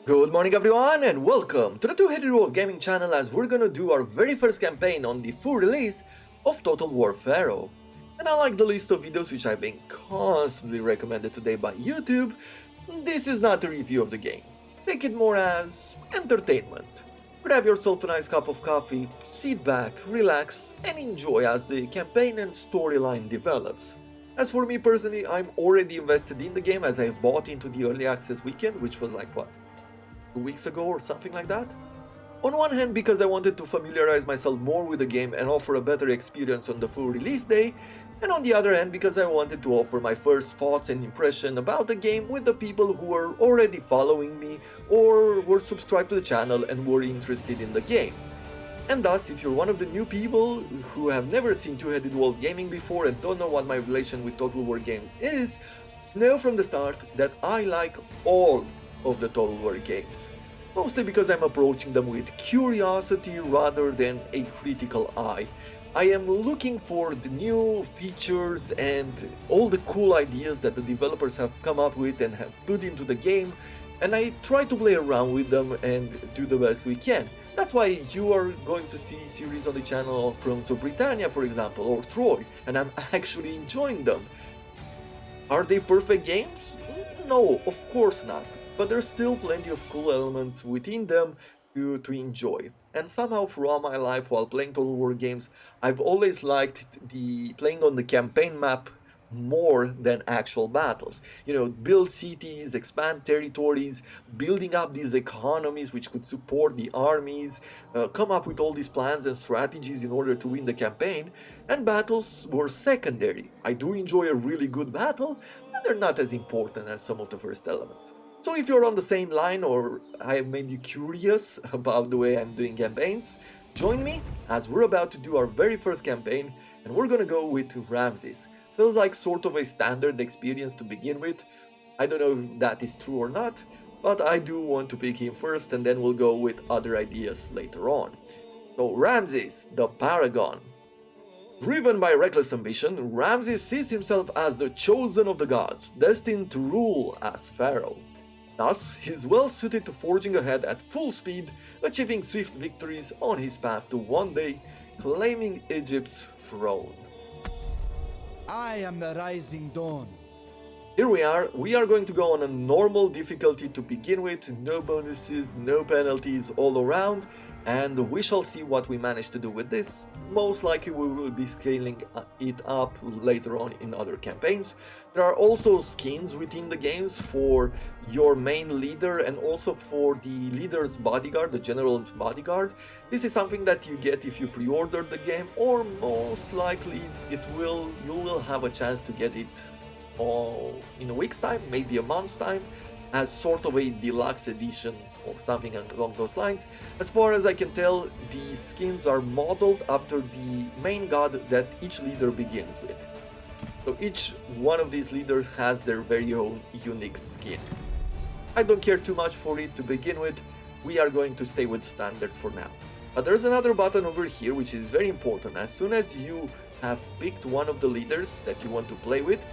Good morning everyone and welcome to the Two-Headed Wolf Gaming channel as we're gonna do our very first campaign on the full release of Total War Pharaoh. And unlike the list of videos which I've been constantly recommended today by YouTube, this is not a review of the game. Take it more as entertainment. Grab yourself a nice cup of coffee, sit back, relax, and enjoy as the campaign and storyline develops. As for me personally, I'm already invested in the game as I've bought into the early access weekend, which was like what? 2 weeks ago or something like that. On one hand because I wanted to familiarize myself more with the game and offer a better experience on the full release day, and on the other hand because I wanted to offer my first thoughts and impression about the game with the people who were already following me or were subscribed to the channel and were interested in the game. And thus, if you're one of the new people who have never seen Two-Headed Wolf Gaming before and don't know what my relation with Total War games is, know from the start that I like all of the Total War games, mostly because I'm approaching them with curiosity rather than a critical eye. I am looking for the new features and all the cool ideas that the developers have come up with and have put into the game, and I try to play around with them and do the best we can. That's why you are going to see series on the channel from Britannia, for example, or Troy, and I'm actually enjoying them. Are they perfect games? No, of course not. But there's still plenty of cool elements within them to enjoy. And somehow throughout my life while playing Total War games, I've always liked the playing on the campaign map more than actual battles. You know, build cities, expand territories, building up these economies which could support the armies, come up with all these plans and strategies in order to win the campaign, and battles were secondary. I do enjoy a really good battle, but they're not as important as some of the first elements. So if you're on the same line or I have made you curious about the way I'm doing campaigns, join me as we're about to do our very first campaign and we're gonna go with Ramsses. Feels like sort of a standard experience to begin with. I don't know if that is true or not, but I do want to pick him first and then we'll go with other ideas later on. So Ramsses, the Paragon. Driven by reckless ambition, Ramsses sees himself as the chosen of the gods, destined to rule as Pharaoh. Thus, he's well suited to forging ahead at full speed, achieving swift victories on his path to one day claiming Egypt's throne. I am the rising dawn. Here we are going to go on a normal difficulty to begin with, no bonuses, no penalties all around, and we shall see what we manage to do with this. Most likely we will be scaling it up later on in other campaigns. There are also skins within the games for your main leader and also for the leader's bodyguard, the general's bodyguard. This is something that you get if you pre-order the game, or most likely you will have a chance to get it in a week's time, maybe a month's time, as sort of a deluxe edition or something along those lines. As far as I can tell, the skins are modeled after the main god that each leader begins with. So each one of these leaders has their very own unique skin. I don't care too much for it to begin with, we are going to stay with standard for now. But there's another button over here which is very important. As soon as you have picked one of the leaders that you want to play with,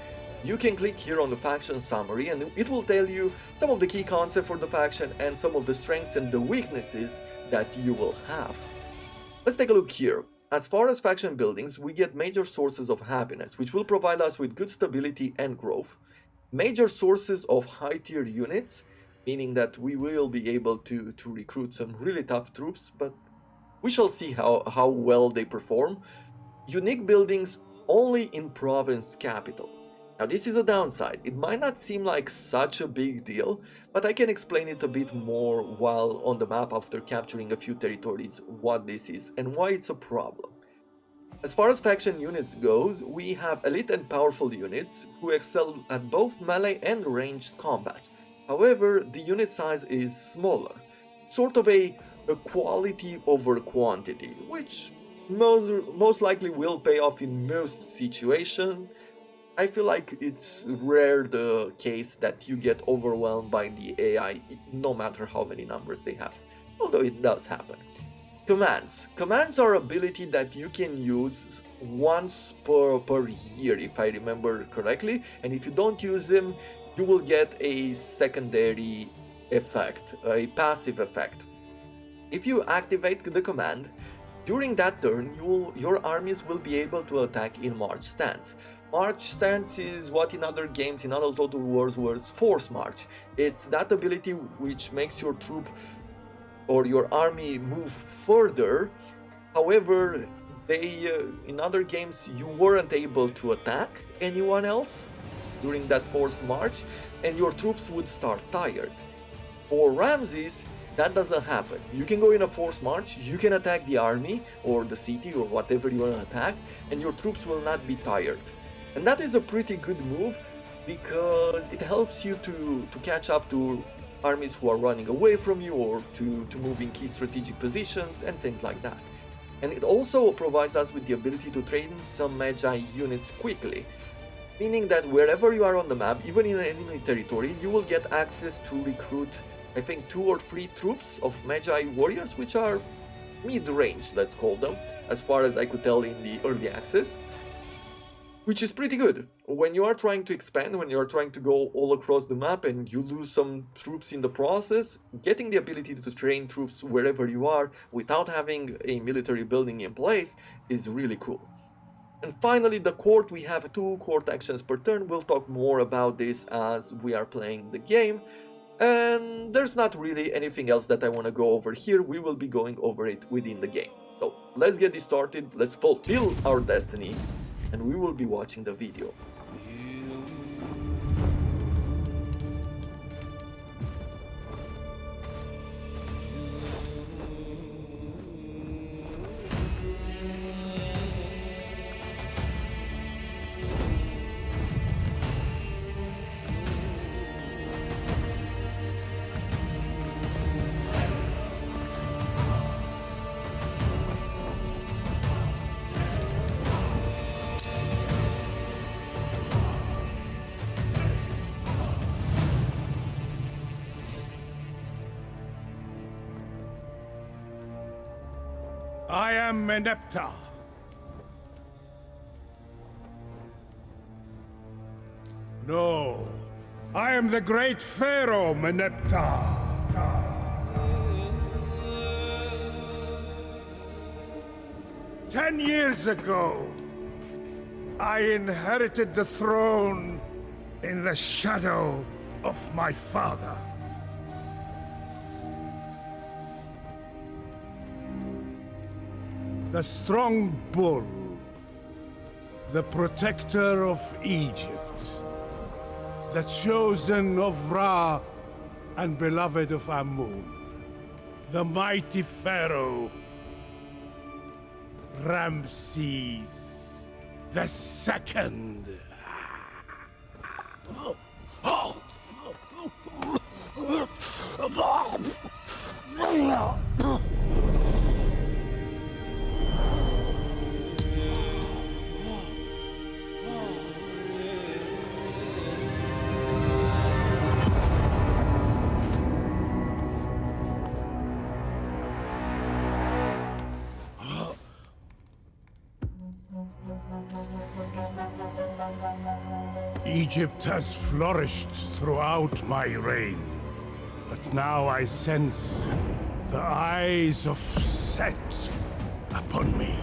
you can click here on the faction summary and it will tell you some of the key concepts for the faction and some of the strengths and the weaknesses that you will have. Let's take a look here. As far as faction buildings, we get major sources of happiness, which will provide us with good stability and growth. Major sources of high tier units, meaning that we will be able to recruit some really tough troops, but we shall see how well they perform. Unique buildings only in province capital. Now this is a downside. It might not seem like such a big deal, but I can explain it a bit more while on the map after capturing a few territories what this is and why it's a problem. As far as faction units goes, we have elite and powerful units who excel at both melee and ranged combat. However, the unit size is smaller, sort of a quality over quantity, which most likely will pay off in most situations. I feel like it's rare the case that you get overwhelmed by the AI, no matter how many numbers they have, although it does happen. Commands. Commands are ability that you can use once per year, if I remember correctly, and if you don't use them, you will get a secondary effect, a passive effect. If you activate the command, during that turn, your armies will be able to attack in march stance. March stance is what in other games, in other Total Wars, was force march. It's that ability which makes your troop or your army move further. However, in other games you weren't able to attack anyone else during that forced march, and your troops would start tired. For Ramsses, that doesn't happen. You can go in a forced march, you can attack the army or the city or whatever you want to attack, and your troops will not be tired. And that is a pretty good move because it helps you to catch up to armies who are running away from you or to move in key strategic positions and things like that. And it also provides us with the ability to train some Magi units quickly, meaning that wherever you are on the map, even in an enemy territory, you will get access to recruit, I think, 2 or 3 troops of Magi warriors, which are mid-range, let's call them, as far as I could tell in the early access, which is pretty good. When you are trying to expand, when you are trying to go all across the map and you lose some troops in the process, getting the ability to train troops wherever you are without having a military building in place is really cool. And finally, the court. We have 2 court actions per turn. We'll talk more about this as we are playing the game. And there's not really anything else that I want to go over here. We will be going over it within the game. So let's get this started, let's fulfill our destiny, and we will be watching the video. I am Meneptah. No, I am the great Pharaoh Meneptah. 10 years ago, I inherited the throne in the shadow of my father. The strong bull, the protector of Egypt, the chosen of Ra and beloved of Amun, the mighty Pharaoh, Ramsses the Second. Egypt has flourished throughout my reign, but now I sense the eyes of Set upon me,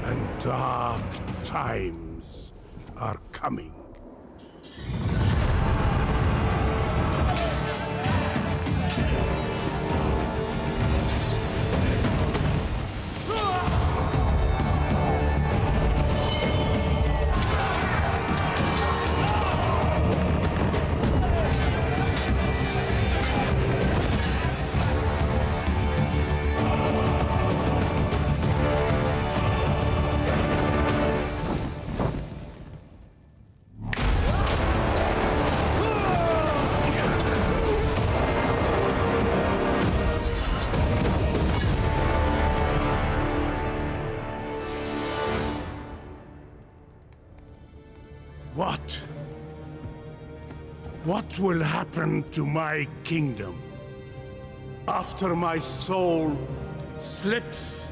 and dark times are coming. What will happen to my kingdom after my soul slips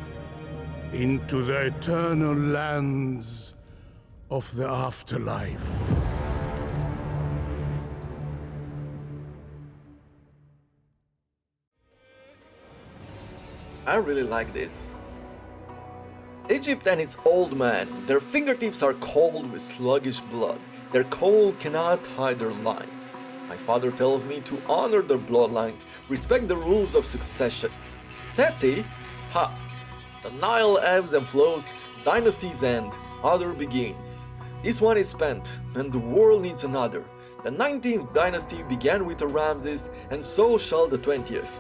into the eternal lands of the afterlife? I really like this. Egypt and its old man, their fingertips are cold with sluggish blood. Their cold cannot hide their lines. My father tells me to honor their bloodlines, respect the rules of succession. Seti? Ha! The Nile ebbs and flows, dynasties end, other begins. This one is spent, and the world needs another. The 19th dynasty began with a Ramsses, and so shall the 20th.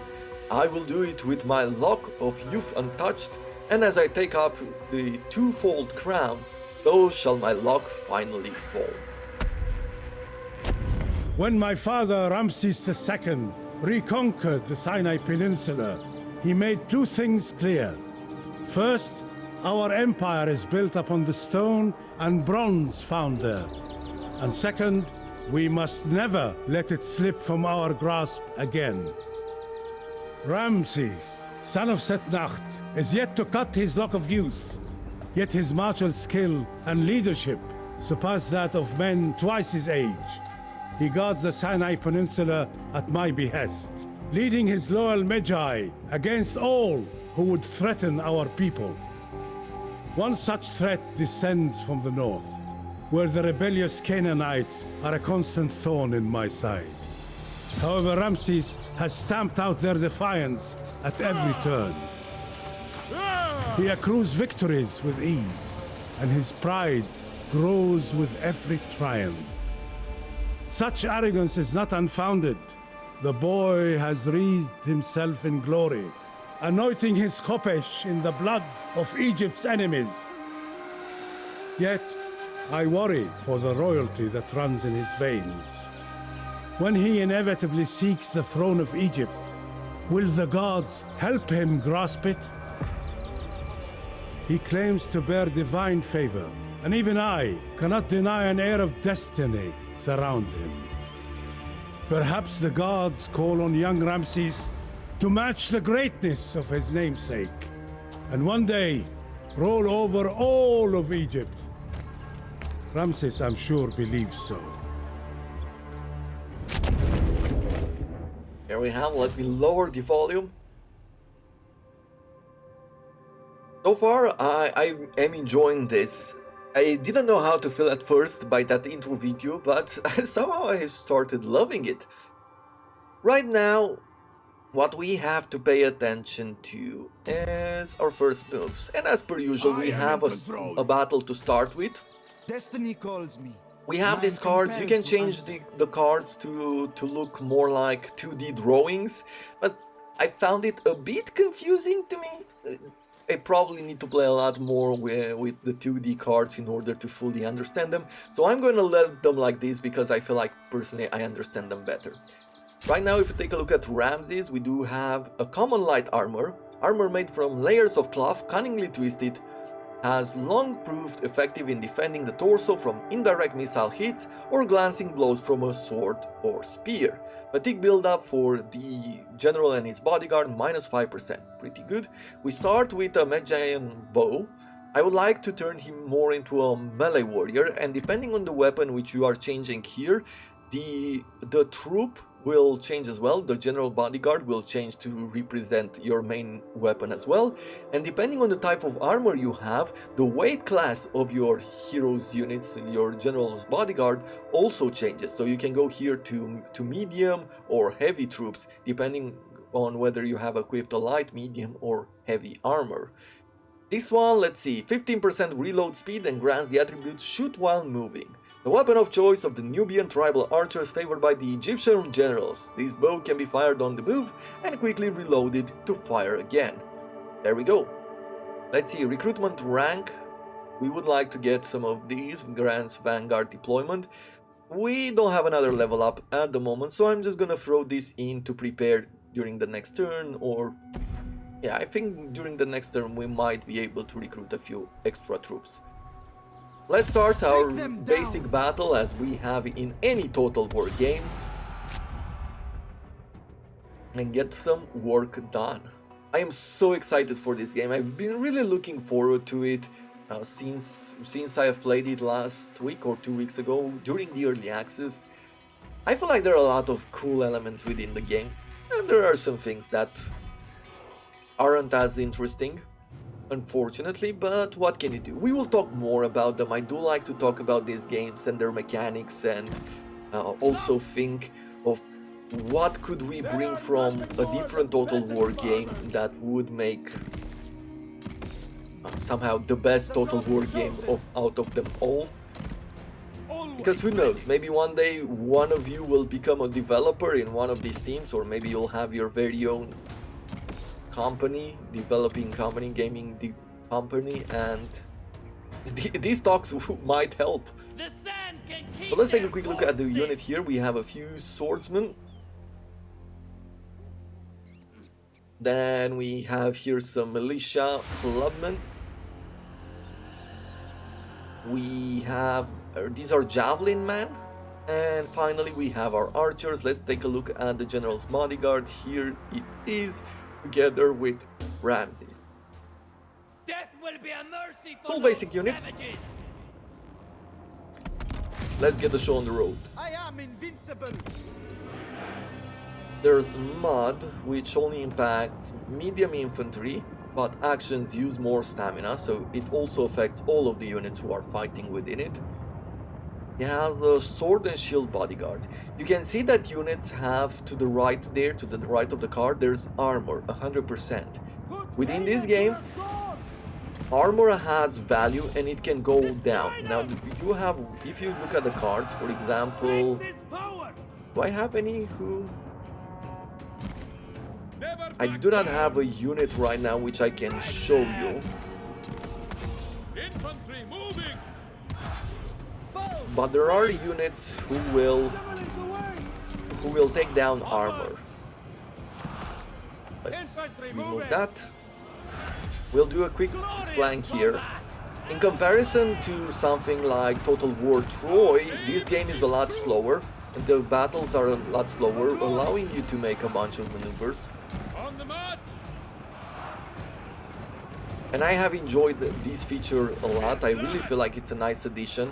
I will do it with my lock of youth untouched, and as I take up the twofold crown, so shall my lock finally fall. When my father Ramses II reconquered the Sinai Peninsula, he made two things clear. First, our empire is built upon the stone and bronze found there. And second, we must never let it slip from our grasp again. Ramses, son of Setnacht, is yet to cut his lock of youth, yet his martial skill and leadership surpass that of men twice his age. He guards the Sinai Peninsula at my behest, leading his loyal Magi against all who would threaten our people. One such threat descends from the north, where the rebellious Canaanites are a constant thorn in my side. However, Ramses has stamped out their defiance at every turn. He accrues victories with ease, and his pride grows with every triumph. Such arrogance is not unfounded. The boy has wreathed himself in glory, anointing his khopesh in the blood of Egypt's enemies. Yet, I worry for the royalty that runs in his veins. When he inevitably seeks the throne of Egypt, will the gods help him grasp it? He claims to bear divine favor, and even I cannot deny an air of destiny surrounds him. Perhaps the gods call on young Ramses to match the greatness of his namesake, and one day roll over all of Egypt. Ramses, I'm sure, believes so. Here we have, let me lower the volume. So far, I am enjoying this. I didn't know how to feel at first by that intro video, but somehow I started loving it. Right now, what we have to pay attention to is our first moves. And as per usual, we have a battle to start with. Destiny calls me. We have I these am cards. You can compelled to change answer. the cards to look more like 2D drawings, but I found it a bit confusing to me. I probably need to play a lot more with the 2D cards in order to fully understand them, so I'm going to let them like this because I feel like personally I understand them better. Right now, if you take a look at Ramses, we do have a common light armor made from layers of cloth cunningly twisted, has long proved effective in defending the torso from indirect missile hits or glancing blows from a sword or spear. Fatigue build-up for the general and his bodyguard, -5%. Pretty good. We start with a Magian bow. I would like to turn him more into a melee warrior, and depending on the weapon which you are changing here, the troop will change as well. The general bodyguard will change to represent your main weapon as well, and depending on the type of armor you have, the weight class of your hero's units, your general's bodyguard, also changes. So you can go here to medium or heavy troops depending on whether you have equipped a light, medium or heavy armor. This one, let's see, 15% reload speed and grants the attribute shoot while moving. The weapon of choice of the Nubian tribal archers favored by the Egyptian generals. This bow can be fired on the move and quickly reloaded to fire again. There we go. Let's see, recruitment rank. We would like to get some of these, grants Vanguard deployment. We don't have another level up at the moment, so I'm just gonna throw this in to prepare during the next turn, or yeah, I think during the next turn we might be able to recruit a few extra troops. Let's start our basic battle as we have in any Total War games and get some work done. I am so excited for this game. I've been really looking forward to it since I have played it last week or 2 weeks ago during the early access. I feel like there are a lot of cool elements within the game, and there are some things that aren't as interesting, unfortunately, but what can you do? We will talk more about them. I do like to talk about these games and their mechanics, and also think of what could we bring from a different Total War game that would make somehow the best Total War game out of them all. Because who knows, maybe one day one of you will become a developer in one of these teams, or maybe you'll have your very own company, developing company, gaming company, and these talks might help. But let's take a quick look at the unit here. We have a few swordsmen. Then we have here some militia clubmen. We have these are javelin men, and finally we have our archers. Let's take a look at the general's bodyguard. Here it is, together with Ramsses. Death will be a mercy for Cool basic units. savages. Let's get the show on the road. I am invincible. There's mud, which only impacts medium infantry, but actions use more stamina, so it also affects all of the units who are fighting within it. It has a sword and shield bodyguard. You can see that units have to the right there, to the right of the card, there's armor, 100%. Within this game, armor has value and it can go down. Now, you have, if you look at the cards, for example, do I have any who... I do not have a unit right now which I can show you. Infantry moving. But there are units who will take down armor. Let's remove that. We'll do a quick flank here. In comparison to something like Total War Troy, this game is a lot slower, and the battles are a lot slower, allowing you to make a bunch of maneuvers. On the march. And I have enjoyed this feature a lot. I really feel like it's a nice addition.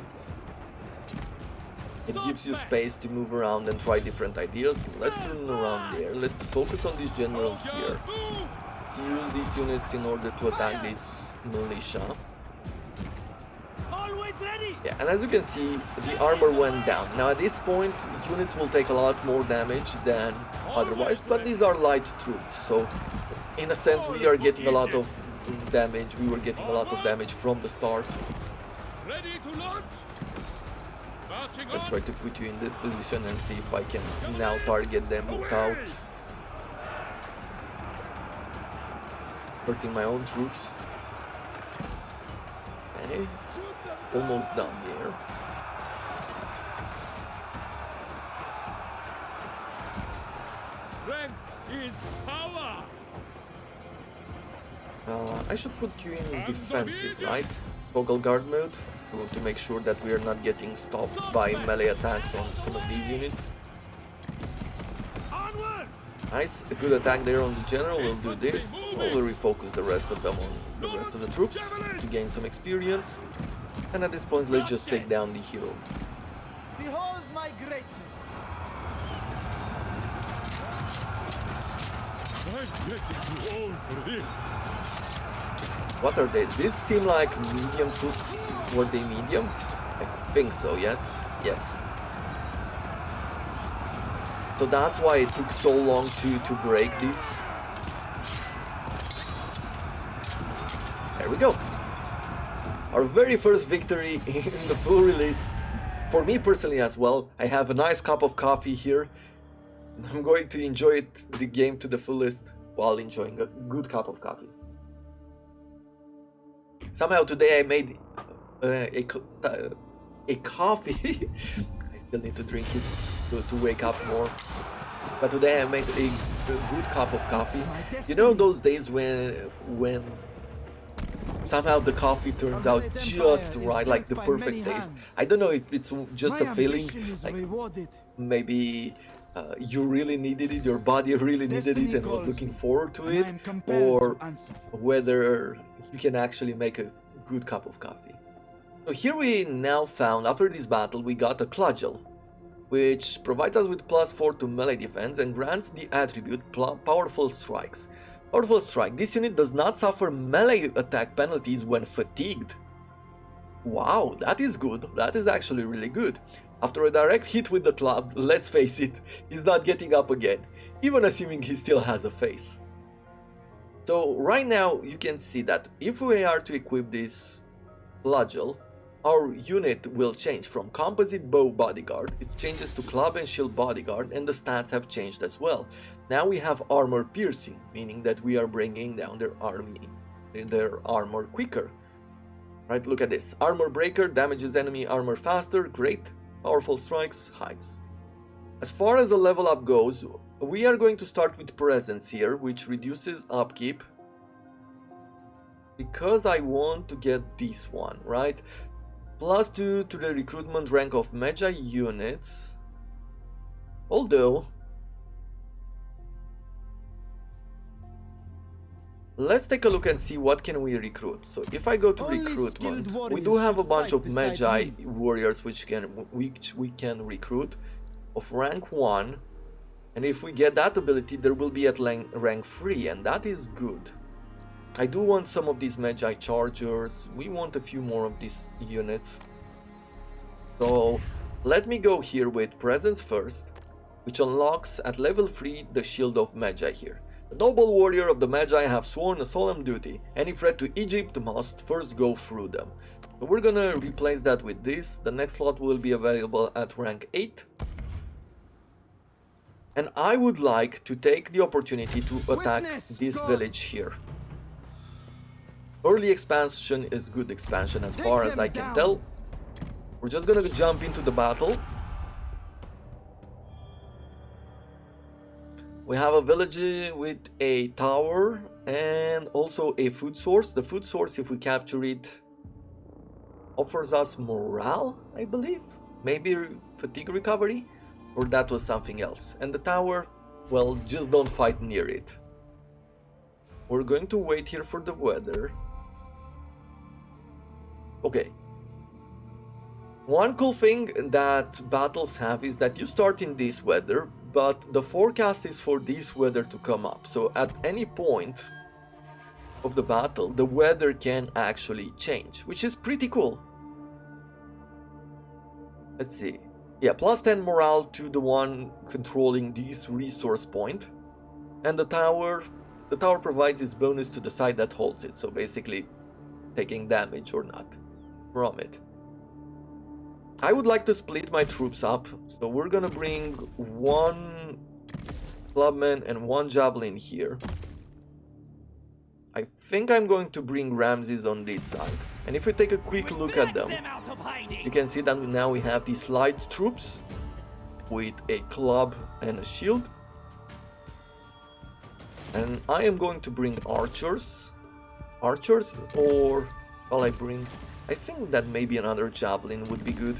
It gives you space to move around and try different ideas. Let's turn around there. Let's focus on this general here. Let's use these units in order to attack this militia. Always ready. Yeah, and as you can see, the armor went down. Now at this point, units will take a lot more damage than otherwise, but these are light troops, so in a sense we are getting a lot of damage. We were getting a lot of damage from the start. Ready to launch. Marching Let's on. try to put you in this position and see if I can now target them without hurting my own troops. Okay, almost done here. Strength is power. I should put you in defensive, right? Toggle guard mode to make sure that we are not getting stopped by melee attacks on some of these units. Onwards. Nice, a good attack there on the general. We'll do this. We'll refocus the rest of them on the rest of the troops to gain some experience. And at this point, let's just take down the hero. Behold my greatness. I'm getting too old for this. What are these? These seem like medium troops. Were they medium? I think so, yes. Yes. So that's why it took so long to break this. There we go. Our very first victory in the full release. For me personally as well. I have a nice cup of coffee here. I'm going to enjoy the game to the fullest while enjoying a good cup of coffee. Somehow today I made a coffee. I still need to drink it to wake up more. But today I made a good cup of coffee. You know those days when somehow the coffee turns out just right, like the perfect taste. I don't know if it's just a feeling, like maybe you really needed it, your body really needed it and was looking forward to it, or whether you can actually make a good cup of coffee. So here we now found, after this battle, we got a cudgel, which provides us with +4 to melee defense and grants the attribute powerful strikes. Powerful strike. This unit does not suffer melee attack penalties when fatigued. Wow, that is good. That is actually really good. After a direct hit with the club, let's face it, he's not getting up again, even assuming he still has a face. So right now you can see that if we are to equip this flagel, our unit will change from composite bow bodyguard, it changes to club and shield bodyguard, and the stats have changed as well. Now we have armor piercing, meaning that we are bringing down their armor quicker. Right, look at this. Armor breaker damages enemy armor faster, great. Powerful strikes, highs. As far as the level up goes, we are going to start with presence here, which reduces upkeep. Because I want to get this one, right? +2 to the recruitment rank of Magi units. Although, let's take a look and see what can we recruit. So if I go to recruitment, we do have a bunch of Magi warriors which we can recruit of rank 1. And if we get that ability, there will be at rank 3, and that is good. I do want some of these Magi chargers. We want a few more of these units. So let me go here with presence first, which unlocks at level 3 the shield of Magi here. The noble warrior of the Magi have sworn a solemn duty. Any threat to Egypt must first go through them. So we're gonna replace that with this. The next slot will be available at rank 8. And I would like to take the opportunity to attack this village here. Early expansion is good expansion as far as I can tell. We're just gonna jump into the battle. We have a village with a tower and also a food source. The food source, if we capture it, offers us morale, I believe. Maybe fatigue recovery, or that was something else. And the tower, well, just don't fight near it. We're going to wait here for the weather. Okay. One cool thing that battles have is that you start in this weather, but the forecast is for this weather to come up. So at any point of the battle, the weather can actually change, which is pretty cool. Let's see. Yeah, +10 morale to the one controlling this resource point. And the tower provides its bonus to the side that holds it. So basically taking damage or not from it. I would like to split my troops up, so we're gonna bring 1 clubman and 1 javelin here. I think I'm going to bring Ramsses on this side. And if we take a quick look at them, you can see that now we have these light troops with a club and a shield. And I am going to bring archers. Archers, or shall I bring... I think that maybe another javelin would be good.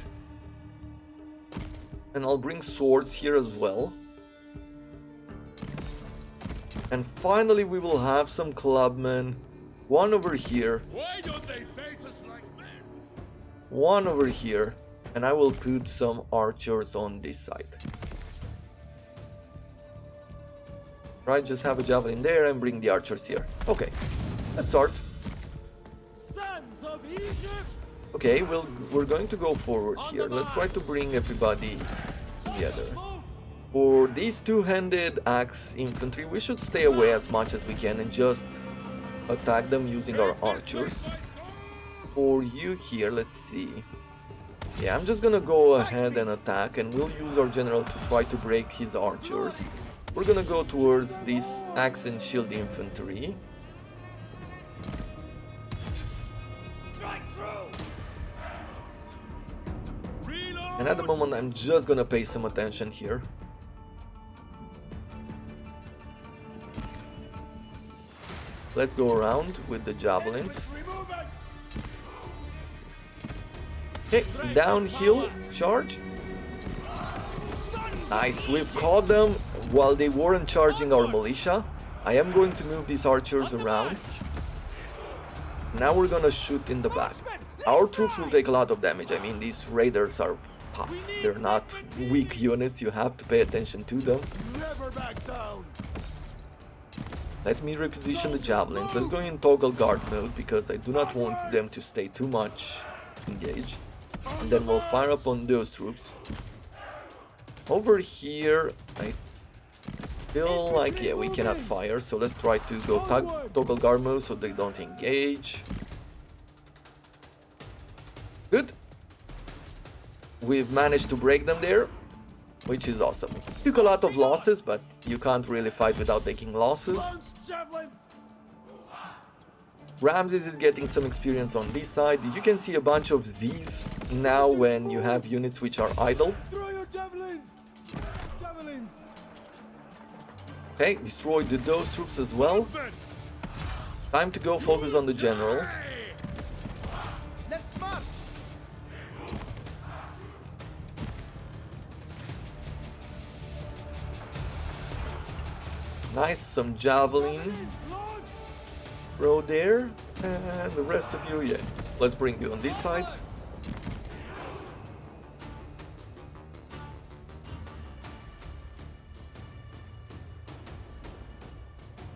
And I'll bring swords here as well. And finally we will have some clubmen. One over here. Why don't they face us like men? One over here. And I will put some archers on this side. Right, just have a javelin there and bring the archers here. Okay, let's start. Sons of Egypt! Okay, we're going to go forward here. Let's try to bring everybody together. For these two-handed axe infantry, we should stay away as much as we can and just attack them using our archers. For you here, let's see. Yeah, I'm just gonna go ahead and attack, and we'll use our general to try to break his archers. We're gonna go towards this axe and shield infantry. And at the moment I'm just gonna pay some attention here. Let's go around with the javelins. Okay, downhill charge. Nice, we've caught them while they weren't charging our militia. I am going to move these archers around. Now we're gonna shoot in the back. Our troops will take a lot of damage. I mean, these raiders are tough. They're not weak units, you have to pay attention to them. Never back down. Let me reposition the javelins. Let's go in toggle guard mode because I do not want them to stay too much engaged. And then we'll fire up on those troops. Over here, I feel like, yeah, we cannot fire, so let's try to go toggle guard mode so they don't engage. Good. We've managed to break them there, which is awesome. Took a lot of losses, but you can't really fight without taking losses. Ramsses is getting some experience on this side. You can see a bunch of Z's now when you have units which are idle. Throw your javelins! Javelins! Okay, destroyed those troops as well. Time to go focus on the general. Let's march! Nice, some javelin throw there, and the rest of you, yeah, let's bring you on this side.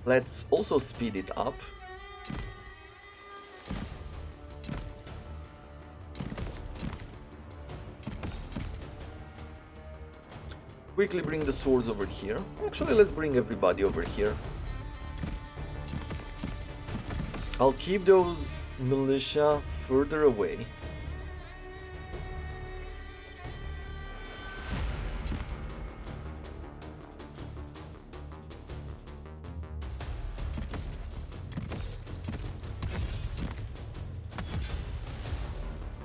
Let's also speed it up. Quickly bring the swords over here. Actually, let's bring everybody over here. I'll keep those militia further away.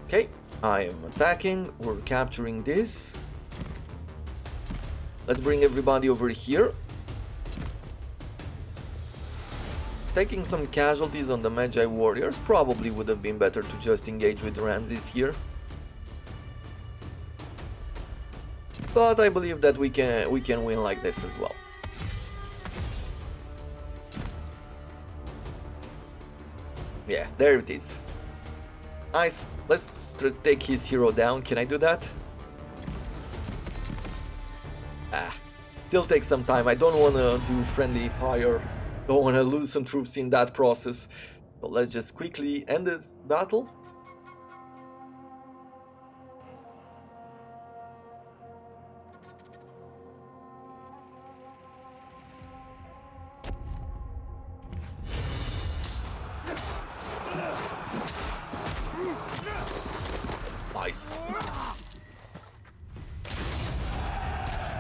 Okay, I am attacking. We're capturing this. Let's bring everybody over here. Taking some casualties on the Magi warriors probably would have been better to just engage with Ramsses here. But I believe that we can win like this as well. Yeah, there it is. Nice. Let's take his hero down. Can I do that? Still takes some time. I don't want to do friendly fire. Don't want to lose some troops in that process. So let's just quickly end this battle. Nice.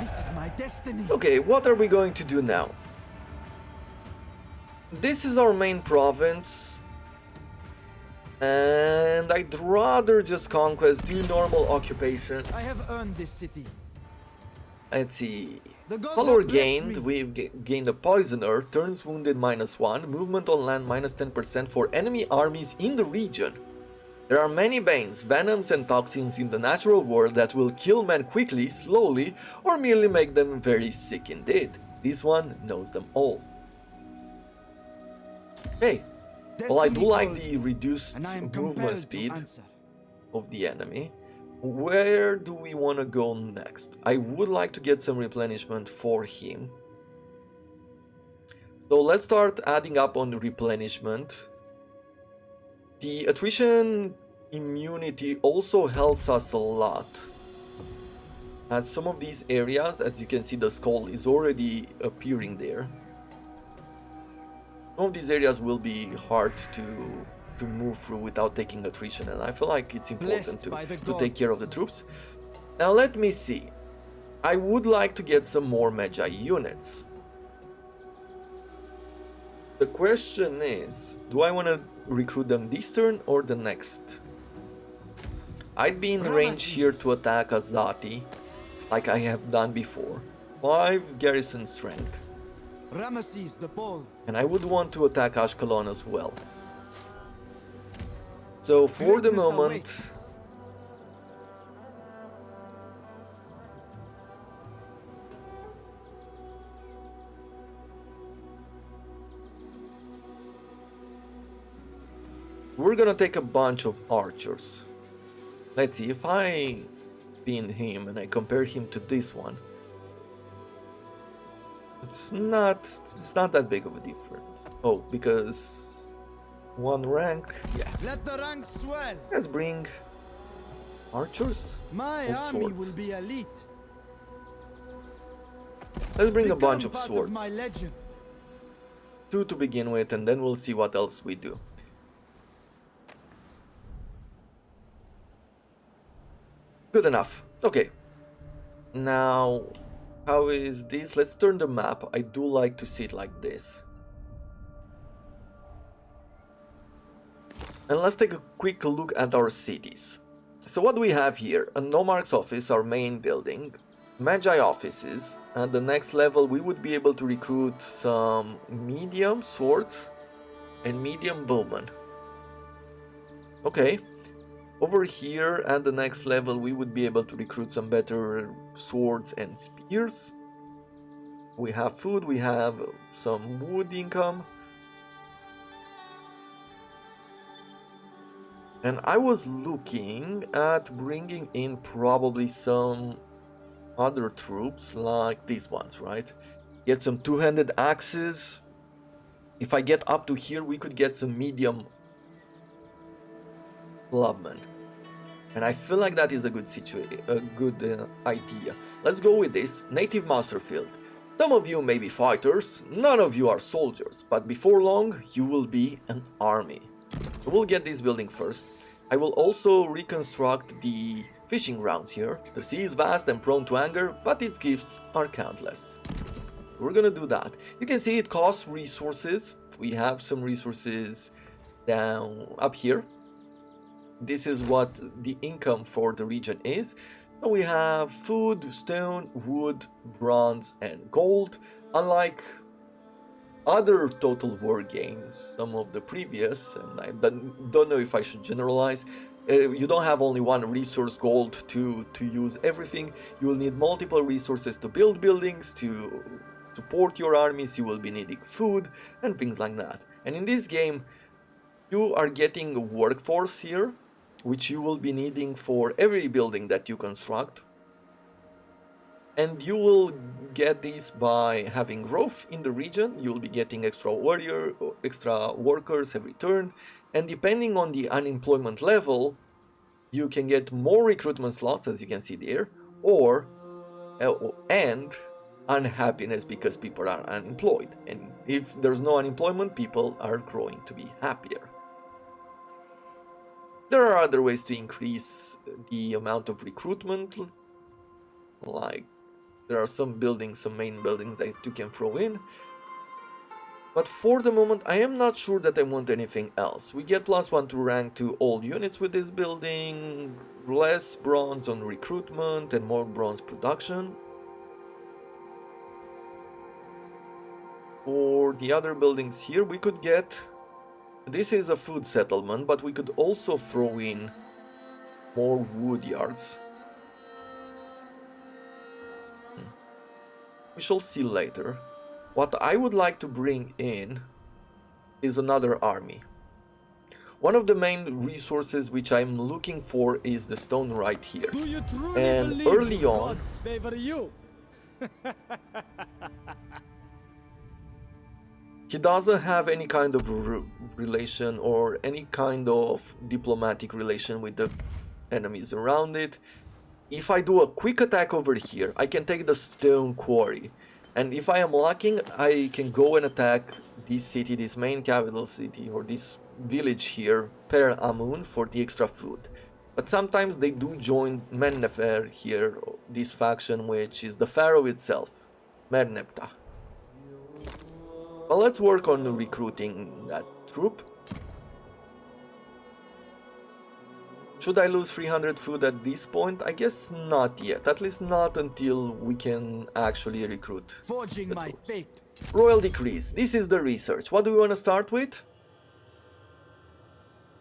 This is my destiny. Okay, what are we going to do now? This is our main province. And I'd rather just conquest, do normal occupation. I have earned this city. Let's see. The gods Color have blessed gained, me. we've gained a poisoner, turns wounded -1, movement on land -10% for enemy armies in the region. There are many banes, venoms and toxins in the natural world that will kill men quickly, slowly, or merely make them very sick indeed. This one knows them all. Hey, well, I do Destiny like calls the reduced and I am movement compelled to speed answer. of the enemy. Where do we want to go next? I would like to get some replenishment for him. So let's start adding up on replenishment. The attrition immunity also helps us a lot. As some of these areas, as you can see, the skull is already appearing there. Some of these areas will be hard to move through without taking attrition, and I feel like it's important to take care of the troops. Now let me see. I would like to get some more Magi units. The question is, do I want to recruit them this turn or the next? I'd be in range here to attack Azati, like I have done before. 5 garrison strength. Ramesses the Pole. And I would want to attack Ashalon as well. So for the Greatness moment, awaits. we're gonna take a bunch of archers. Let's see, if I pin him and I compare him to this one, It's not that big of a difference. Oh, because one rank, yeah. Let the ranks swell. Let's bring archers. My or army swords. will be elite. Let's bring a Become bunch of part swords. my legend. 2 to begin with, and then we'll see what else we do. Good enough. Okay. Now, how is this? Let's turn the map. I do like to see it like this. And let's take a quick look at our cities. So what do we have here? A Nomarch's office, our main building. Magi offices. At the next level we would be able to recruit some medium swords and medium bowmen. Okay. Over here at the next level we would be able to recruit some better swords and spears. We have food, we have some wood income. And I was looking at bringing in probably some other troops like these ones, right? Get some two-handed axes. If I get up to here, we could get some medium clubmen. And I feel like that is a good idea. Let's go with this. Native Master Field. Some of you may be fighters, none of you are soldiers, but before long you will be an army. So we'll get this building first. I will also reconstruct the fishing grounds here. The sea is vast and prone to anger, but its gifts are countless. We're gonna do that. You can see it costs resources. We have some resources down up here. This is what the income for the region is. So we have food, stone, wood, bronze, and gold. Unlike other Total War games, some of the previous, and I don't know if I should generalize, you don't have only one resource, gold, to use everything. You will need multiple resources to build buildings, to support your armies, you will be needing food, and things like that. And in this game, you are getting a workforce here, which you will be needing for every building that you construct. And you will get this by having growth in the region. You will be getting extra workers every turn. And depending on the unemployment level, you can get more recruitment slots, as you can see there, or and unhappiness because people are unemployed. And if there's no unemployment, people are growing to be happier. There are other ways to increase the amount of recruitment, like there are some buildings, some main buildings that you can throw in. But for the moment, I am not sure that I want anything else. We get +1 to rank to all units with this building, less bronze on recruitment and more bronze production. For the other buildings here, we could get... This is a food settlement, but we could also throw in more wood yards. We shall see later. What I would like to bring in is another army. One of the main resources which I'm looking for is the stone right here. Do you truly And believe early the on, gods favor you? he doesn't have any kind of relation or any kind of diplomatic relation with the enemies around it. If I do a quick attack over here, I can take the stone quarry. And if I am lucky, I can go and attack this city, this main capital city, or this village here, Per Amun, for the extra food. But sometimes they do join Mennefer here, this faction, which is the Pharaoh itself, Merneptah. Well, let's work on recruiting that troop. Should I lose 300 food at this point? I guess not yet, at least not until we can actually recruit. Forging my fate. Royal decrees. This is the research. What do we want to start with?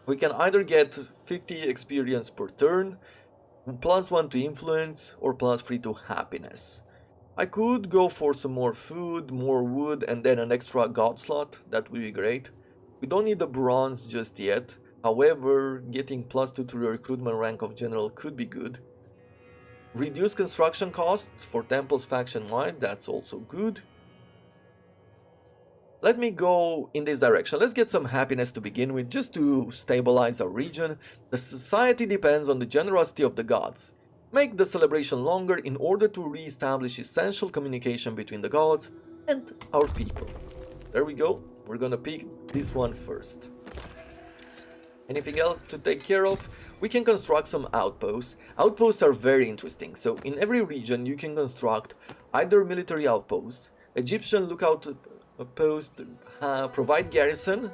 We can either get 50 experience per turn, +1 to influence, or +3 to happiness. I could go for some more food, more wood, and then an extra god slot. That would be great. We don't need the bronze just yet. However, getting +2 to the recruitment rank of general could be good. Reduce construction costs for temples faction-wide, that's also good. Let me go in this direction. Let's get some happiness to begin with, just to stabilize our region. The society depends on the generosity of the gods. Make the celebration longer in order to re-establish essential communication between the gods and our people. There we go. We're gonna pick this one first. Anything else to take care of? We can construct some outposts. Outposts are very interesting. So in every region you can construct either military outposts, Egyptian lookout post, provide garrison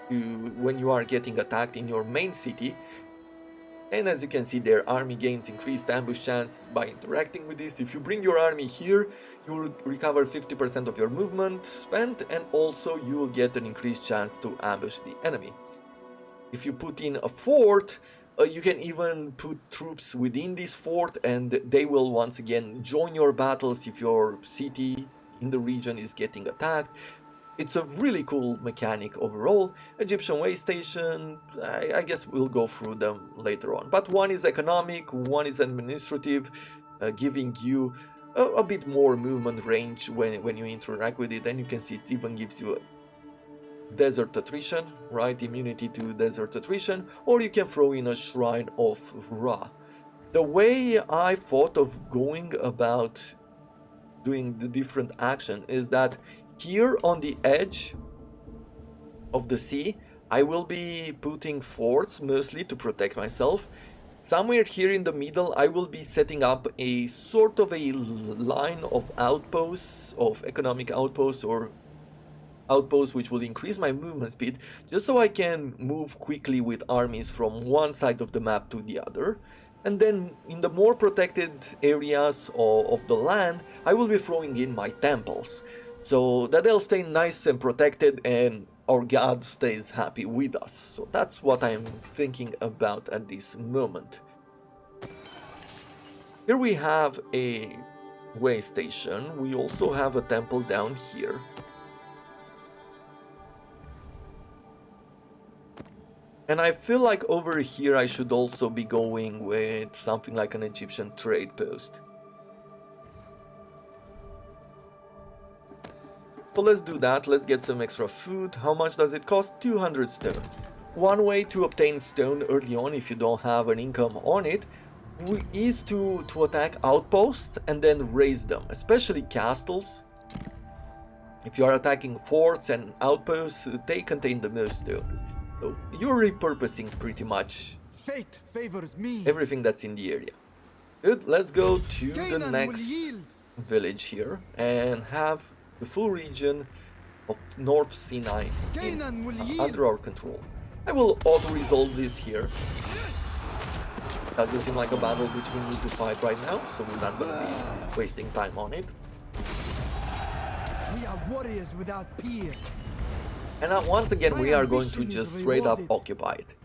when you are getting attacked in your main city. And as you can see, their army gains increased ambush chance by interacting with this. If you bring your army here, you will recover 50% of your movement spent, and also you will get an increased chance to ambush the enemy. If you put in a fort, you can even put troops within this fort, and they will once again join your battles if your city in the region is getting attacked. It's a really cool mechanic overall. Egyptian way station, I guess we'll go through them later on. But one is economic, one is administrative, giving you a bit more movement range when you interact with it. And you can see it even gives you desert attrition, right? Immunity to desert attrition, or you can throw in a Shrine of Ra. The way I thought of going about doing the different action is that here on the edge of the sea, I will be putting forts mostly to protect myself. Somewhere here in the middle, I will be setting up a sort of a line of outposts, of economic outposts or outposts which will increase my movement speed, just so I can move quickly with armies from one side of the map to the other. And then in the more protected areas of the land, I will be throwing in my temples, so that they'll stay nice and protected and our god stays happy with us. So that's what I'm thinking about at this moment. Here we have a way station. We also have a temple down here. And I feel like over here I should also be going with something like an Egyptian trade post. So let's do that. Let's get some extra food. How much does it cost? 200 stone. One way to obtain stone early on, if you don't have an income on it, is to attack outposts and then raise them, especially castles. If you are attacking forts and outposts, they contain the most stone. So you're repurposing pretty much Fate favors me. everything that's in the area. Good, let's go to the next village here and have the full region of North Sinai under our control. I will auto-resolve this here. Doesn't seem like a battle which we need to fight right now, so we're not going to be wasting time on it. We are warriors without peer. And once again, we are going to just straight up occupy it.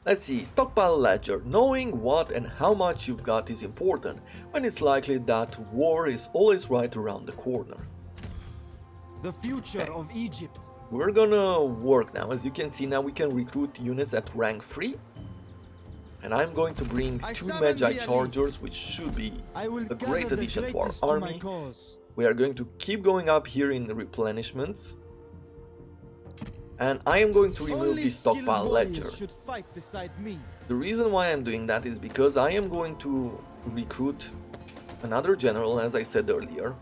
Let's see, stockpile ledger. Knowing what and how much you've got is important, when it's likely that war is always right around the corner. The future of Egypt. We're gonna work now. As you can see, now we can recruit units at rank 3. And I'm going to bring 2 Magi Chargers, which should be a great addition to our army. We are going to keep going up here in the replenishments. And I am going to remove the stockpile ledger. The reason why I'm doing that is because I am going to recruit another general, as I said earlier.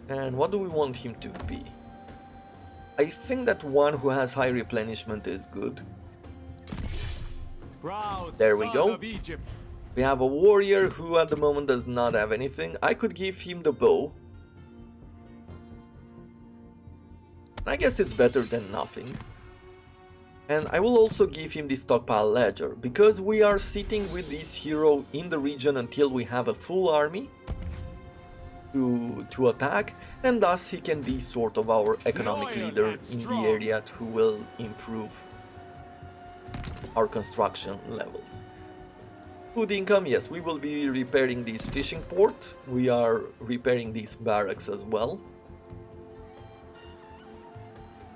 And what do we want him to be? I think that one who has high replenishment is good. There we go. We have a warrior who at the moment does not have anything. I could give him the bow. I guess it's better than nothing. And I will also give him the stockpile ledger, because we are sitting with this hero in the region until we have a full army to attack, and thus he can be sort of our economic leader in the area who will improve our construction levels. Food income, yes, we will be repairing this fishing port. We are repairing these barracks as well.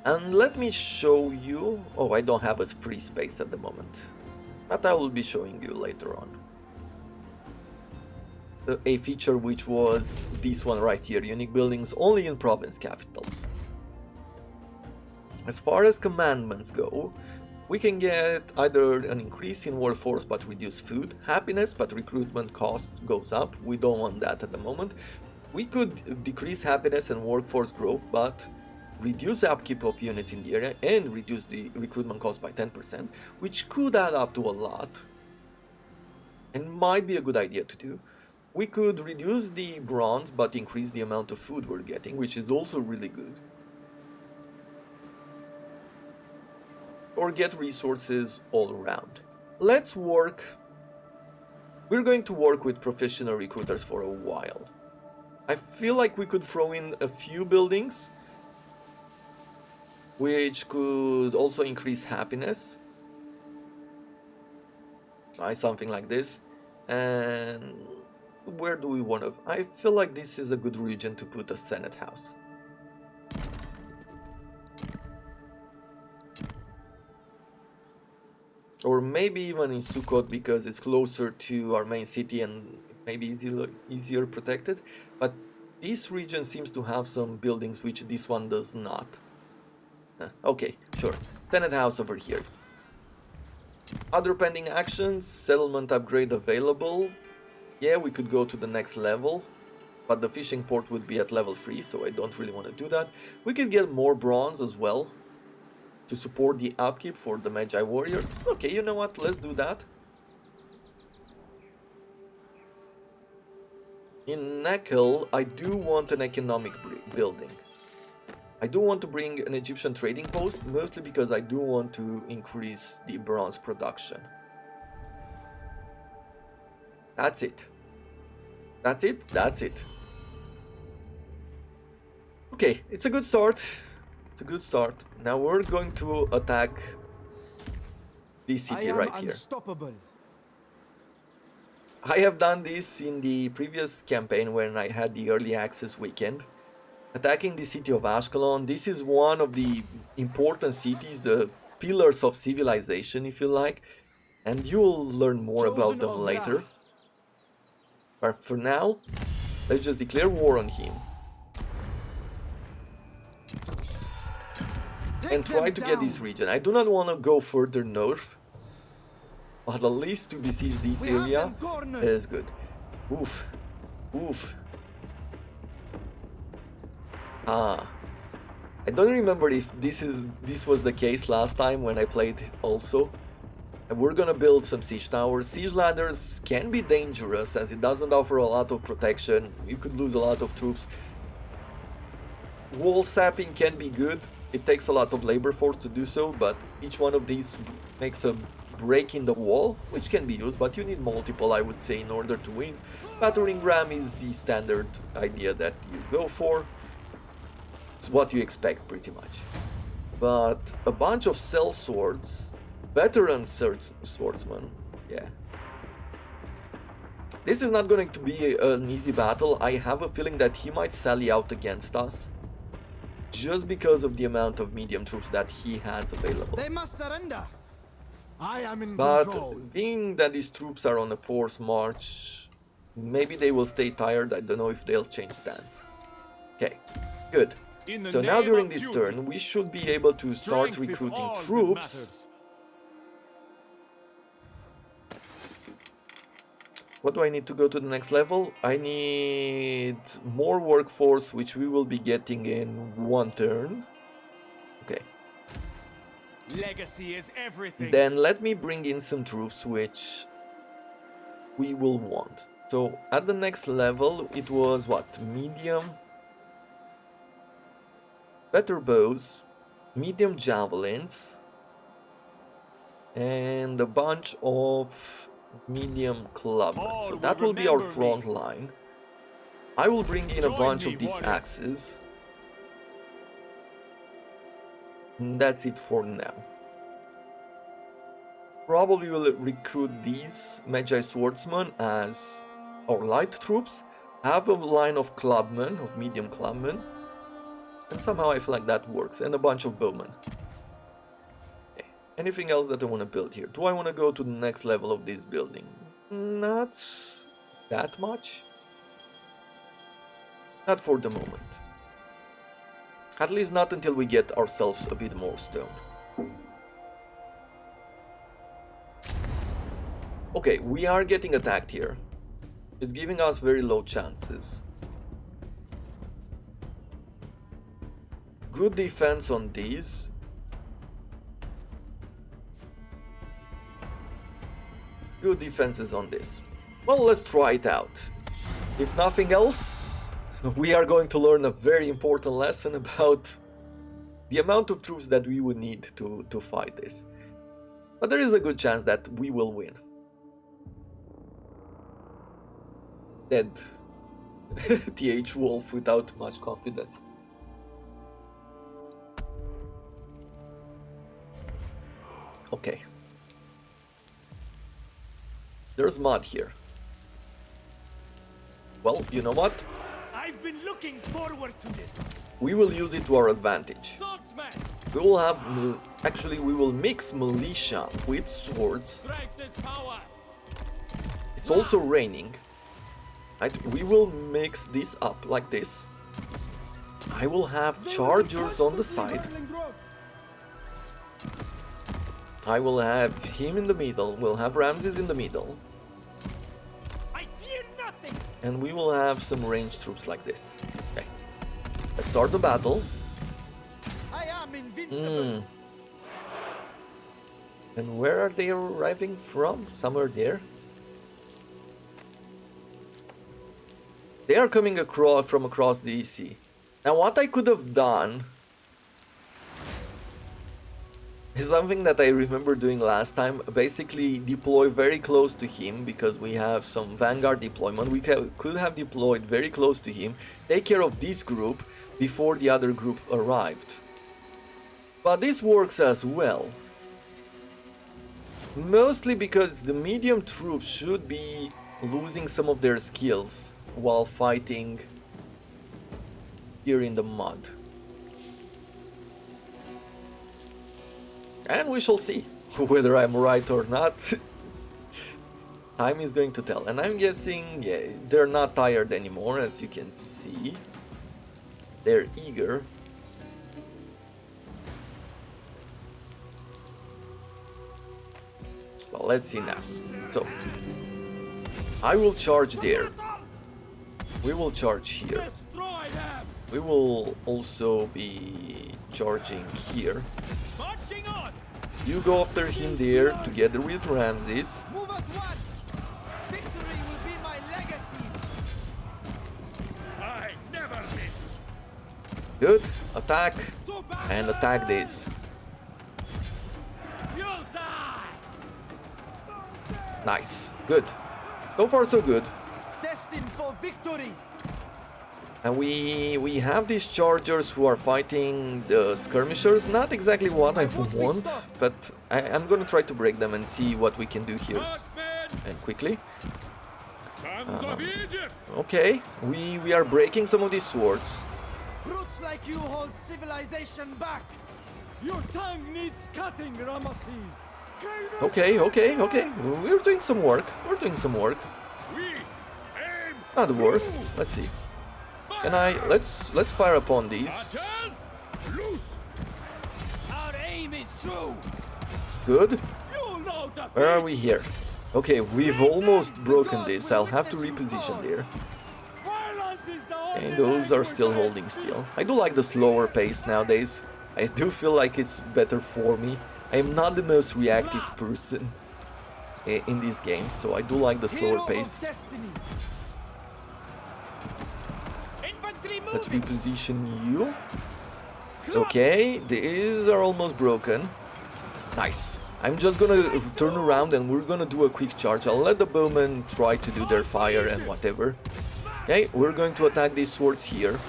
And let me show you... Oh, I don't have a free space at the moment, but I will be showing you later on. a feature which was this one right here, unique buildings only in province capitals. As far as commandments go, we can get either an increase in workforce but reduce food, happiness but recruitment costs goes up, we don't want that at the moment. We could decrease happiness and workforce growth but reduce the upkeep of units in the area and reduce the recruitment cost by 10%, which could add up to a lot and might be a good idea to do. We could reduce the bronze but increase the amount of food we're getting, which is also really good. Or get resources all around. Let's work. We're going to work with professional recruiters for a while. I feel like we could throw in a few buildings which could also increase happiness. Try something like this. And where do we want to? I feel like this is a good region to put a Senate house. Or maybe even in Sukkot because it's closer to our main city and maybe easier protected. But this region seems to have some buildings which this one does not. Okay, sure. Senate house over here. Other pending actions, settlement upgrade available. Yeah, we could go to the next level, but the fishing port would be at level 3, so I don't really want to do that. We could get more bronze as well to support the upkeep for the Magi warriors. Okay, you know what? Let's do that. In Nekel, I do want an economic building. I do want to bring an Egyptian trading post, mostly because I do want to increase the bronze production. That's it. That's it? That's it. Okay, it's a good start. It's a good start. Now we're going to attack this city right here. Unstoppable. I have done this in the previous campaign when I had the early access weekend. Attacking the city of Ashalon. This is one of the important cities, the pillars of civilization, if you like. And you'll learn more about them later. But for now, let's just declare war on him. And try to get this region. I do not want to go further north. But at least to besiege this area is good. Oof. Oof. I don't remember if this was the case last time when I played also. And we're gonna build some siege towers. Siege ladders can be dangerous as it doesn't offer a lot of protection. You could lose a lot of troops. Wall sapping can be good. It takes a lot of labor force to do so, but each one of these makes a break in the wall, which can be used, but you need multiple, I would say, in order to win. Battering ram is the standard idea that you go for. It's what you expect, pretty much. But a bunch of cell swords, veteran swordsmen, yeah. This is not going to be an easy battle. I have a feeling that he might sally out against us, just because of the amount of medium troops that he has available. They must surrender. I am in control. But being that these troops are on a forced march, maybe they will stay tired. I don't know if they'll change stance. Okay, good. So now during this turn, we should be able to start recruiting troops. What do I need to go to the next level? I need more workforce, which we will be getting in one turn. Okay. Legacy is everything. Then let me bring in some troops, which we will want. So at the next level, it was what? Medium. Better bows, medium javelins, and a bunch of medium clubmen. So that will be our front line. I will bring in a bunch of these axes. And that's it for now. Probably will recruit these Magi swordsmen as our light troops. Have a line of clubmen, of medium clubmen. And somehow I feel like that works. And a bunch of bowmen. Okay. Anything else that I want to build here? Do I want to go to the next level of this building? Not that much. Not for the moment. At least not until we get ourselves a bit more stone. Okay, we are getting attacked here. It's giving us very low chances. Good defense on these. Good defenses on this. Well, let's try it out. If nothing else, we are going to learn a very important lesson about the amount of troops that we would need to fight this. But there is a good chance that we will win. Dead. TH Wolf without much confidence. Okay. There's mud here. Well, you know what? I've been looking forward to this. We will use it to our advantage. Swordsman, We will have... Actually, we will mix militia with swords. strike this power. It's also raining. Right? We will mix this up like this. I will have chargers on the side. I will have him in the middle. We'll have Ramsses in the middle. I fear nothing. And we will have some ranged troops like this. Okay. Let's start the battle. I am invincible. And where are they arriving from? Somewhere there. They are coming from across the sea. Now what I could have done is something that I remember doing last time. Basically deploy very close to him because we have some vanguard deployment. We could have deployed very close to him, take care of this group before the other group arrived. But this works as well. Mostly because the medium troops should be losing some of their skills while fighting here in the mud. And we shall see whether I'm right or not. Time is going to tell. And I'm guessing, yeah, they're not tired anymore, as you can see. They're eager. Well, let's see now. So, I will charge there. We will charge here. Destroy them. We will also be charging here. Marching on. You go after him there together with Ramsses. Move us one. Victory will be my legacy. I never miss. Good. Attack. So bad. And attack this. You'll die. Nice. Good. So far so good. Destined for victory. And we have these chargers who are fighting the skirmishers. Not exactly what I want, but I'm gonna try to break them and see what we can do here. Marksmen, And quickly. sons of Egypt. Okay, we are breaking some of these swords. Brutes like you hold civilization back. Your tongue needs cutting, Ramesses. Okay. We're doing some work. We're doing some work. We aim. Not the worst. Let's see. Can I let's fire upon these. Archers, loose. Our aim is true. Good. You'll know the Where are we here? Okay, we've almost broken this. I'll have to reposition there. Violence is the only And those are language still I holding speak. still. I do like the slower pace nowadays. I do feel like it's better for me. I am not the most reactive person in these games, so I do like the slower Hero pace. of destiny. Infantry Let's moving. reposition you. Okay, these are almost broken. Nice. I'm just gonna turn around and we're gonna do a quick charge. I'll let the bowmen try to do their fire and whatever. Okay, we're going to attack these swords here.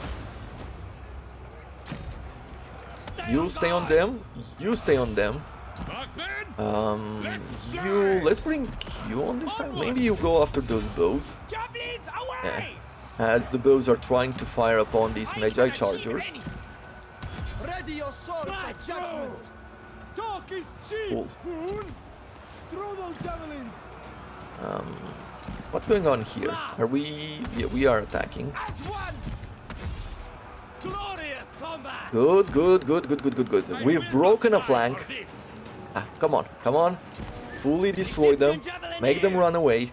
You stay on them. You stay on them. Marksmen, Let's bring you on this side. Maybe you go after those bows. javelins away. As the bows are trying to fire upon these Magi chargers. Ready your sword for judgment. Talk is cheap, Cool. fool. Throw those javelins. What's going on here? Are we... Yeah, we are attacking. As one. Glorious combat. Good, good, good, good, good, good, good. We've broken a flank. Ah, come on, come on. Fully destroy them. Make them run away.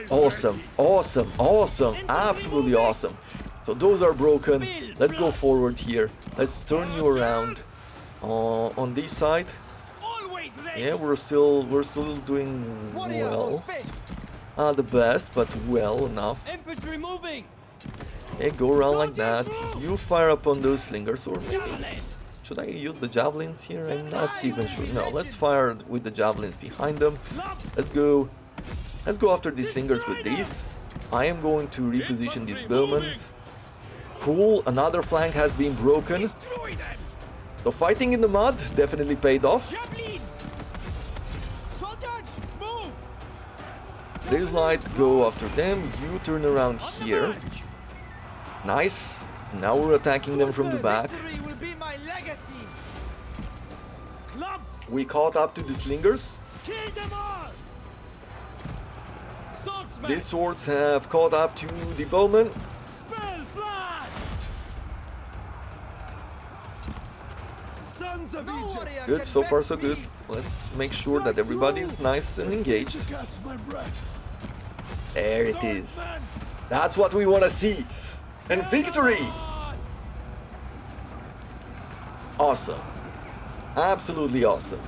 Awesome, awesome, awesome. Absolutely awesome. So those are broken. Let's go forward here. Let's turn you around. On this side. Yeah, we're still doing well. Not the best, but well enough. Infantry moving. Okay, go around like that. You fire upon those slingers, or maybe should I use the javelins here? I'm not even sure. No, let's fire with the javelins behind them. Let's go after these slingers with these. I am going to reposition these bowmen. Cool, another flank has been broken. The fighting in the mud definitely paid off. These lights go after them. You turn around here. Nice. Now we're attacking them from the back. We caught up to the slingers. These swords have caught up to the bowmen. Good, so far so good. Let's make sure that everybody's nice and engaged. There it is. That's what we want to see. And victory! Awesome. Absolutely awesome.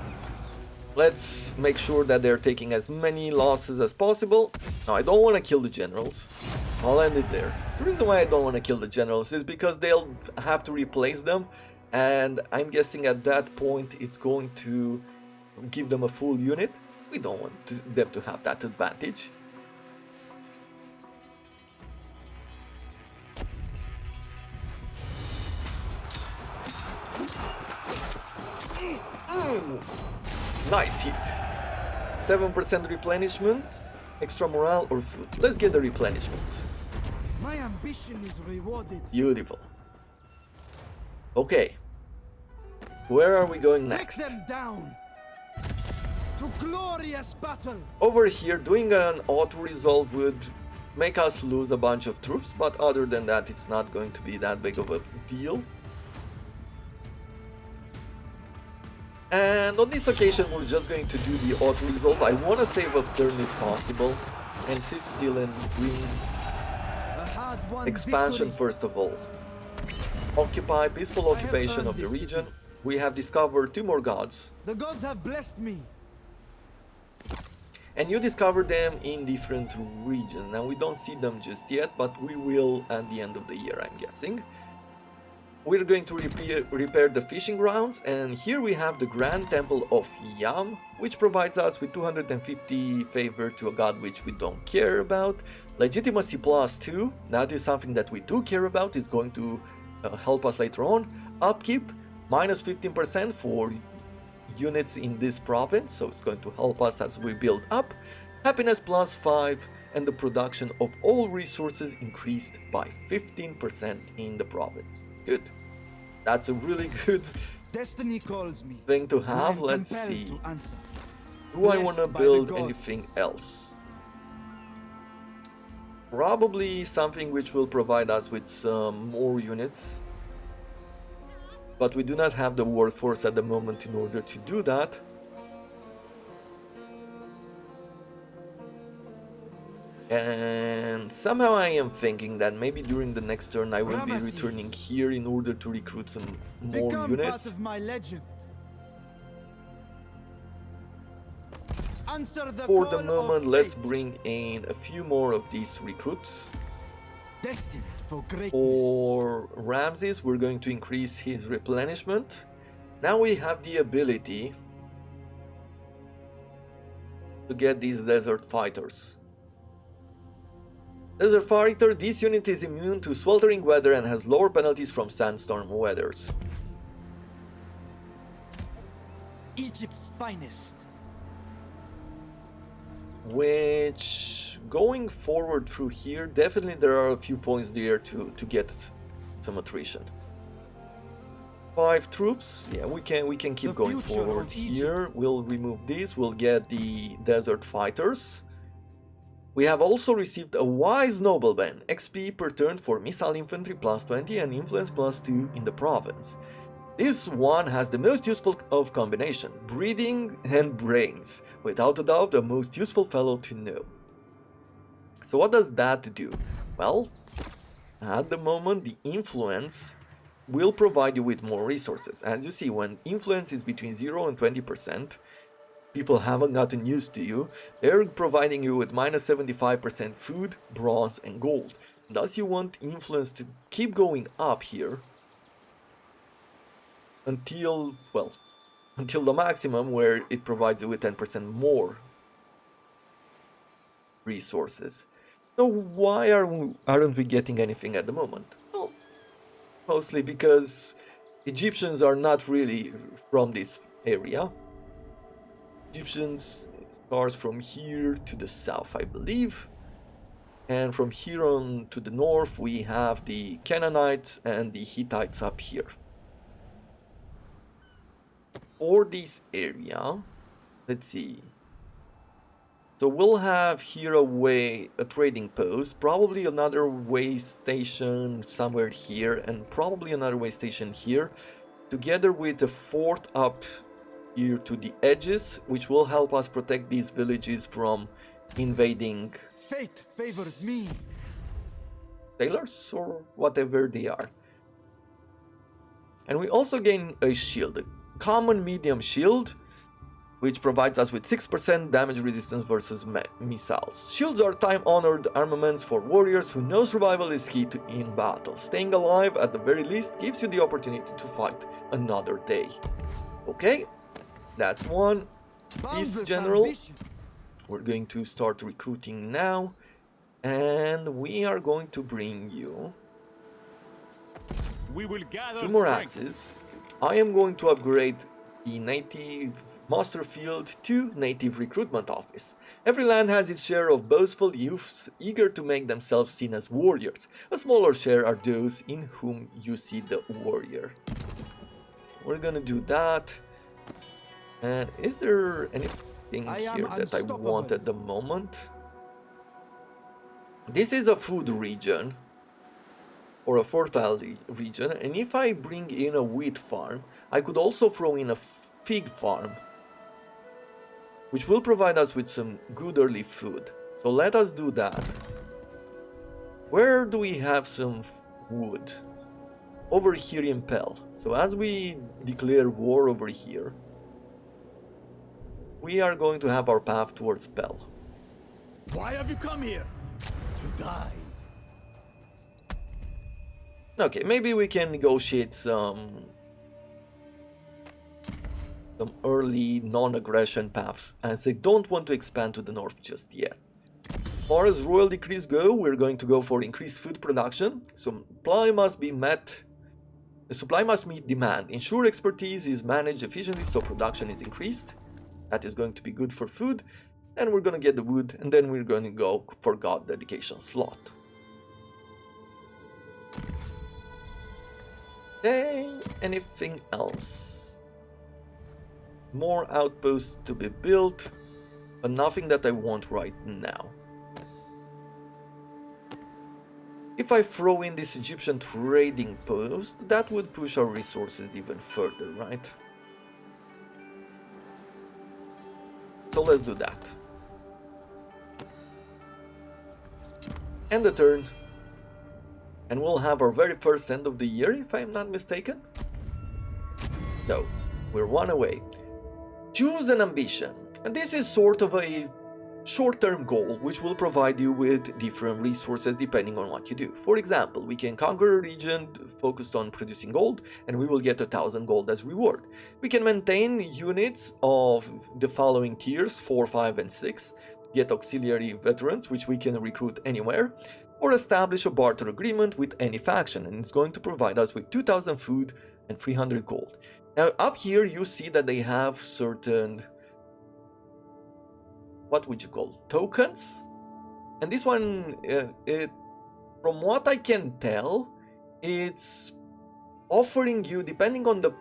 Let's make sure that they're taking as many losses as possible. Now, I don't want to kill the generals. I'll end it there. The reason why I don't want to kill the generals is because they'll have to replace them. And I'm guessing at that point it's going to give them a full unit. We don't want them to have that advantage. Nice hit. 7% replenishment, extra morale or food. Let's get the replenishment. My ambition is rewarded. Beautiful. Okay. Where are we going next? Take them down. To glorious battle. Over here, doing an auto-resolve would make us lose a bunch of troops, but other than that, it's not going to be that big of a deal. And on this occasion, we're just going to do the auto-resolve. I want to save a turn if possible, and sit still and win expansion victory. first of all. Occupy, peaceful occupation of the region. We have discovered 2 more gods. The gods have blessed me. And you discover them in different regions. Now we don't see them just yet, but we will at the end of the year, I'm guessing. We're going to repair the fishing grounds, and here we have the Grand Temple of Yam, which provides us with 250 favor to a god which we don't care about. Legitimacy +2, that is something that we do care about, it's going to help us later on. Upkeep, -15% for units in this province, so it's going to help us as we build up. Happiness +5, and the production of all resources increased by 15% in the province. Good. That's a really good Destiny calls me. thing to have. Let's see. Do I want to build anything else? Probably something which will provide us with some more units. But we do not have the workforce at the moment in order to do that. And somehow I am thinking that maybe during the next turn I will be returning here in order to recruit some more units. Part of my legend. Answer the For the call moment, of let's fate. bring in a few more of these recruits. Destined for greatness. For Ramsses, we're going to increase his replenishment. Now we have the ability to get these desert fighters. Desert Fighter, this unit is immune to sweltering weather and has lower penalties from sandstorm weathers. Egypt's finest. Which, going forward through here, definitely there are a few points there to get some attrition. 5 troops, yeah, we can keep going forward here. We'll remove this, we'll get the Desert Fighters. We have also received a Wise Nobleman, XP per turn for Missile Infantry plus 20 and Influence plus 2 in the province. This one has the most useful of combination, breeding and brains, without a doubt the most useful fellow to know. So what does that do? Well, at the moment the influence will provide you with more resources. As you see, when influence is between 0 and 20%, people haven't gotten used to you, they're providing you with minus 75% food, bronze and gold. Thus you want influence to keep going up here until, well, until the maximum where it provides you with 10% more resources. So why aren't we getting anything at the moment? Well, mostly because Egyptians are not really from this area. Egyptians starts from here to the south, I believe. And from here on to the north we have the Canaanites and the Hittites up here. For this area, let's see. So we'll have here a trading post, probably another way station somewhere here, and probably another way station here, together with a fort up here to the edges, which will help us protect these villages from invading Fate favors me. sailors or whatever they are. And we also gain a shield, a common medium shield, which provides us with 6% damage resistance versus missiles. Shields are time-honored armaments for warriors who know survival is key in battle. Staying alive, at the very least, gives you the opportunity to fight another day. Okay, that's one. Peace General. We're going to start recruiting now. And we are going to bring you We will gather 2 more strength. axes. I am going to upgrade the native muster field to native recruitment office. Every land has its share of boastful youths eager to make themselves seen as warriors. A smaller share are those in whom you see the warrior. We're gonna do that. And is there anything here that I want at the moment? This is a food region, or a fertile region, and if I bring in a wheat farm, I could also throw in a fig farm, which will provide us with some good early food. So let us do that. Where do we have some wood? Over here in Pell. So as we declare war over here, we are going to have our path towards Pell. Why have you come here? To die. Okay, maybe we can negotiate some early non-aggression paths, as they don't want to expand to the north just yet. As far as royal decrees go, we're going to go for increased food production. Supply must meet demand. Ensure expertise is managed efficiently so production is increased. That is going to be good for food. And we're going to get the wood, and then we're going to go for god dedication slot. Okay, anything else? More outposts to be built, but nothing that I want right now. If I throw in this Egyptian trading post, that would push our resources even further, right? So let's do that. End the turn. And we'll have our very first end of the year, if I'm not mistaken. No, we're one away. Choose an ambition. And this is sort of a short-term goal, which will provide you with different resources depending on what you do. For example, we can conquer a region focused on producing gold, and we will get 1,000 gold as reward. We can maintain units of the following tiers, 4, 5, and 6, get auxiliary veterans, which we can recruit anywhere, or establish a barter agreement with any faction, and it's going to provide us with 2,000 food and 300 gold. Now up here you see that they have certain, what would you call, tokens? And this one, from what I can tell, it's offering you, depending on the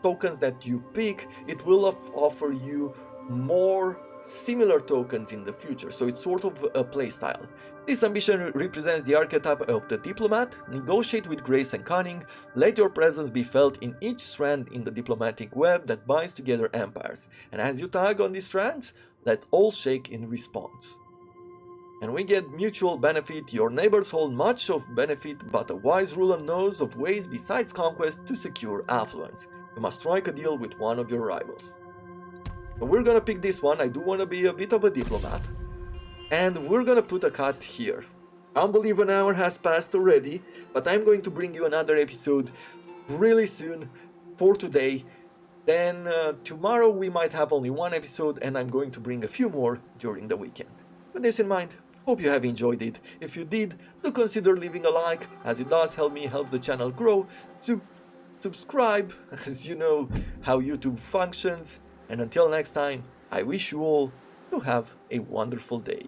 tokens that you pick, it will offer you more similar tokens in the future, so it's sort of a playstyle. This ambition represents the archetype of the diplomat. Negotiate with grace and cunning, let your presence be felt in each strand in the diplomatic web that binds together empires, and as you tug on these strands, let all shake in response. And we get mutual benefit. Your neighbors hold much of benefit, but a wise ruler knows of ways besides conquest to secure affluence. You must strike a deal with one of your rivals. So we're gonna pick this one. I do want to be a bit of a diplomat. And we're gonna put a cut here. I don't believe an hour has passed already, but I'm going to bring you another episode really soon for today. Then tomorrow we might have only one episode, and I'm going to bring a few more during the weekend. With this in mind, hope you have enjoyed it. If you did, do consider leaving a like, as it does help me help the channel grow. Subscribe, as you know how YouTube functions. And until next time, I wish you all to have a wonderful day.